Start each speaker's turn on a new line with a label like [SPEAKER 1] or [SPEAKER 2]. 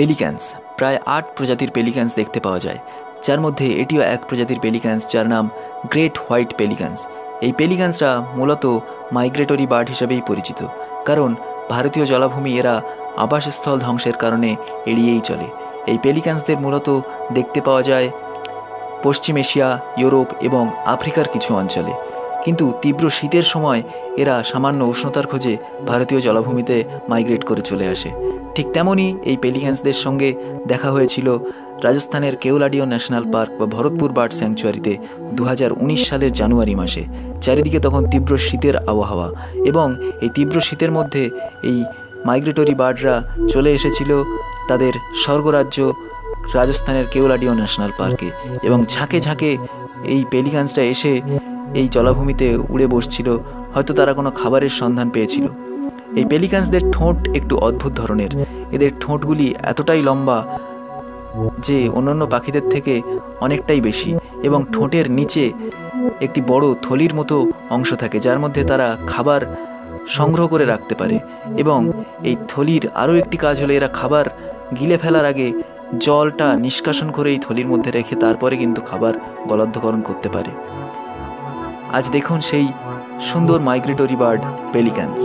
[SPEAKER 1] পেলিক্যান্স, প্রায় 8 প্রজাতির পেলিক্যান্স দেখতে পাওয়া যায়, যার মধ্যে এটিও এক প্রজাতির পেলিক্যান্স যার নাম গ্রেট হোয়াইট পেলিক্যান্স। এই পেলিক্যান্সরা মূলত মাইগ্রেটরি বার্ড হিসেবেই পরিচিত, কারণ ভারতীয় জলাভূমি এরা আবাসস্থল ধ্বংসের কারণে এড়িয়েই চলে। এই পেলিক্যান্সদের মূলত দেখতে পাওয়া যায় পশ্চিম এশিয়া, ইউরোপ এবং আফ্রিকার কিছু অঞ্চলে, কিন্তু তীব্র শীতের সময় এরা সামান্য উষ্ণতার খোঁজে ভারতীয় জলাভূমিতে মাইগ্রেট করে চলে আসে। ঠিক তেমনই এই পেলিক্যান্সদের সঙ্গে দেখা হয়েছিল রাজস্থানের কেওলাডিও ন্যাশনাল পার্ক বা ভরতপুর বার্ড স্যাংচুয়ারিতে 2019 সালের জানুয়ারি মাসে। চারিদিকে তখন তীব্র শীতের আবহাওয়া, এবং এই তীব্র শীতের মধ্যে এই মাইগ্রেটরি বার্ডরা চলে এসেছিল তাদের স্বর্গরাজ্য রাজস্থানের কেওলাডিও ন্যাশনাল পার্কে, এবং ঝাঁকে ঝাঁকে এই পেলিক্যান্সরা এসে এই জলাভূমিতে উড়ে বসছিল। হয়তো তারা কোনো খাবারের সন্ধান পেয়েছিল। এই পেলিক্যান্সদের ঠোঁট একটু অদ্ভুত ধরনের। এদের ঠোঁটগুলি এতটাই লম্বা যে অন্যান্য পাখিদের থেকে অনেকটাই বেশি, এবং ঠোঁটের নিচে একটি বড় থলির মতো অংশ থাকে যার মধ্যে তারা খাবার সংগ্রহ করে রাখতে পারে। এবং এই থলির আরও একটি কাজ হলো এরা খাবার গিলে ফেলার আগে জলটা নিষ্কাশন করে এই থলির মধ্যে রেখে তারপরে কিন্তু খাবার গলদ্ধকরণ করতে পারে। আজ দেখুন সেই সুন্দর মাইগ্রেটরি বার্ড পেলিক্যান্স।